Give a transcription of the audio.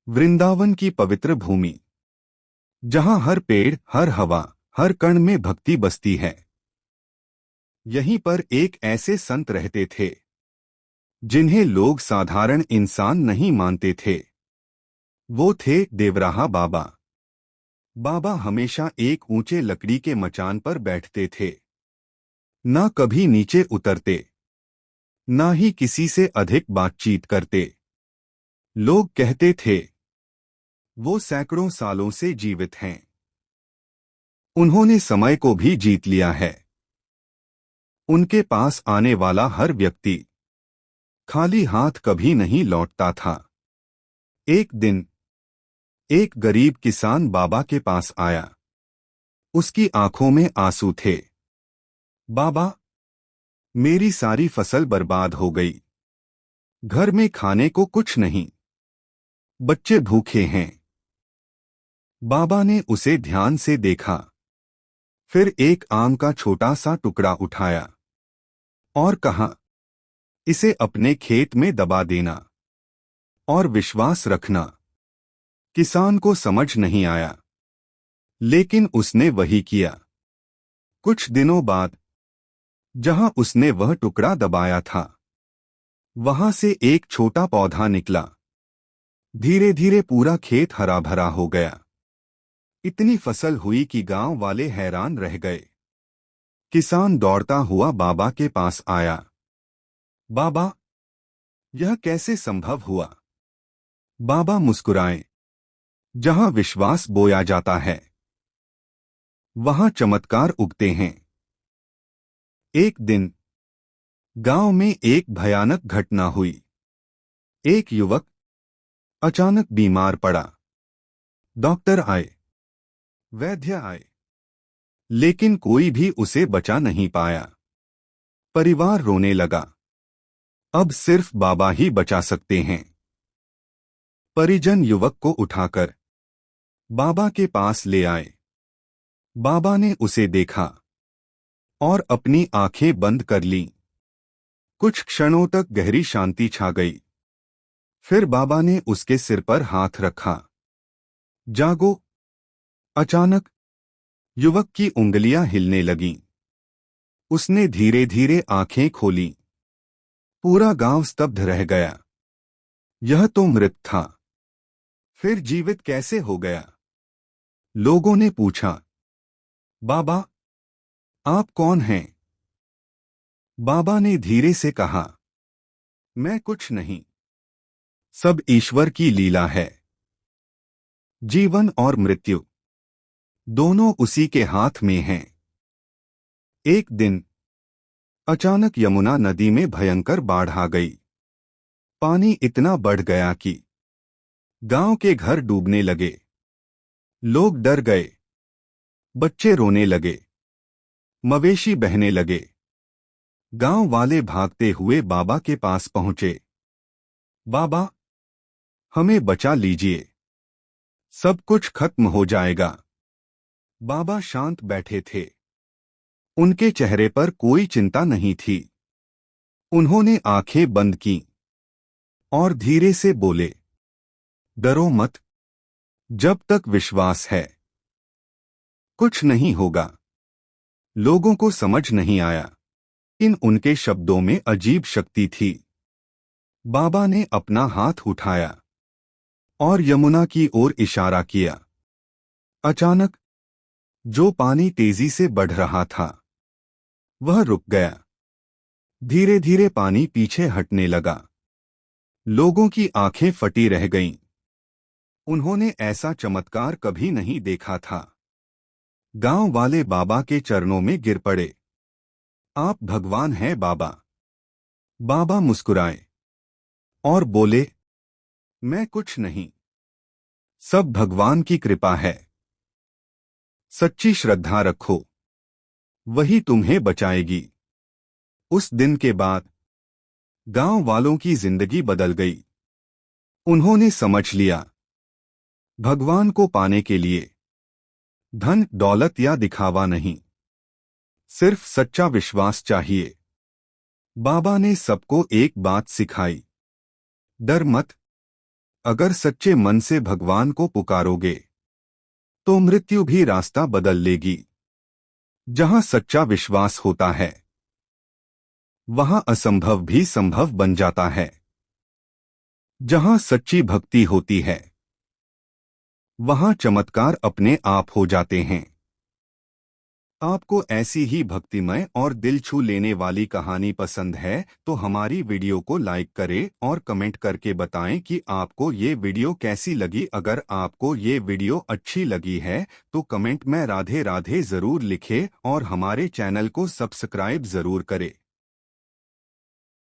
वृंदावन की पवित्र भूमि, जहां हर पेड़, हर हवा, हर कण में भक्ति बसती है। यहीं पर एक ऐसे संत रहते थे जिन्हें लोग साधारण इंसान नहीं मानते थे। वो थे देवराहा बाबा। बाबा हमेशा एक ऊंचे लकड़ी के मचान पर बैठते थे, ना कभी नीचे उतरते, ना ही किसी से अधिक बातचीत करते। लोग कहते थे वो सैकड़ों सालों से जीवित हैं, उन्होंने समय को भी जीत लिया है। उनके पास आने वाला हर व्यक्ति खाली हाथ कभी नहीं लौटता था। एक दिन एक गरीब किसान बाबा के पास आया। उसकी आंखों में आंसू थे। बाबा, मेरी सारी फसल बर्बाद हो गई। घर में खाने को कुछ नहीं, बच्चे भूखे हैं। बाबा ने उसे ध्यान से देखा, फिर एक आम का छोटा सा टुकड़ा उठाया और कहा, इसे अपने खेत में दबा देना और विश्वास रखना। किसान को समझ नहीं आया, लेकिन उसने वही किया। कुछ दिनों बाद जहां उसने वह टुकड़ा दबाया था, वहां से एक छोटा पौधा निकला। धीरे धीरे पूरा खेत हरा भरा हो गया। इतनी फसल हुई कि गांव वाले हैरान रह गए। किसान दौड़ता हुआ बाबा के पास आया। बाबा, यह कैसे संभव हुआ? बाबा मुस्कुराए। जहां विश्वास बोया जाता है, वहां चमत्कार उगते हैं। एक दिन गांव में एक भयानक घटना हुई। एक युवक अचानक बीमार पड़ा। डॉक्टर आए, वैद्य आए, लेकिन कोई भी उसे बचा नहीं पाया। परिवार रोने लगा। अब सिर्फ बाबा ही बचा सकते हैं। परिजन युवक को उठाकर बाबा के पास ले आए। बाबा ने उसे देखा और अपनी आंखें बंद कर लीं। कुछ क्षणों तक गहरी शांति छा गई। फिर बाबा ने उसके सिर पर हाथ रखा। जागो। अचानक युवक की उंगलियां हिलने लगीं। उसने धीरे धीरे आंखें खोलीं। पूरा गांव स्तब्ध रह गया। यह तो मृत था, फिर जीवित कैसे हो गया? लोगों ने पूछा, बाबा, आप कौन हैं? बाबा ने धीरे से कहा, मैं कुछ नहीं, सब ईश्वर की लीला है। जीवन और मृत्यु दोनों उसी के हाथ में हैं। एक दिन अचानक यमुना नदी में भयंकर बाढ़ आ गई। पानी इतना बढ़ गया कि गांव के घर डूबने लगे। लोग डर गए। बच्चे रोने लगे, मवेशी बहने लगे। गांव वाले भागते हुए बाबा के पास पहुंचे। बाबा, हमें बचा लीजिए, सब कुछ खत्म हो जाएगा। बाबा शांत बैठे थे। उनके चेहरे पर कोई चिंता नहीं थी। उन्होंने आंखें बंद कीं और धीरे से बोले, डरो मत, जब तक विश्वास है कुछ नहीं होगा। लोगों को समझ नहीं आया, इन उनके शब्दों में अजीब शक्ति थी। बाबा ने अपना हाथ उठाया और यमुना की ओर इशारा किया। अचानक जो पानी तेजी से बढ़ रहा था, वह रुक गया। धीरे धीरे पानी पीछे हटने लगा। लोगों की आंखें फटी रह गईं। उन्होंने ऐसा चमत्कार कभी नहीं देखा था। गांव वाले बाबा के चरणों में गिर पड़े। आप भगवान हैं बाबा। बाबा मुस्कुराए और बोले, मैं कुछ नहीं, सब भगवान की कृपा है। सच्ची श्रद्धा रखो, वही तुम्हें बचाएगी। उस दिन के बाद गांव वालों की जिंदगी बदल गई। उन्होंने समझ लिया, भगवान को पाने के लिए धन, दौलत या दिखावा नहीं, सिर्फ सच्चा विश्वास चाहिए। बाबा ने सबको एक बात सिखाई, डर मत, अगर सच्चे मन से भगवान को पुकारोगे तो मृत्यु भी रास्ता बदल लेगी। जहां सच्चा विश्वास होता है वहां असंभव भी संभव बन जाता है। जहां सच्ची भक्ति होती है वहां चमत्कार अपने आप हो जाते हैं। आपको ऐसी ही भक्तिमय और दिल छू लेने वाली कहानी पसंद है तो हमारी वीडियो को लाइक करें और कमेंट करके बताएं कि आपको ये वीडियो कैसी लगी। अगर आपको ये वीडियो अच्छी लगी है तो कमेंट में राधे राधे जरूर लिखें और हमारे चैनल को सब्सक्राइब जरूर करें।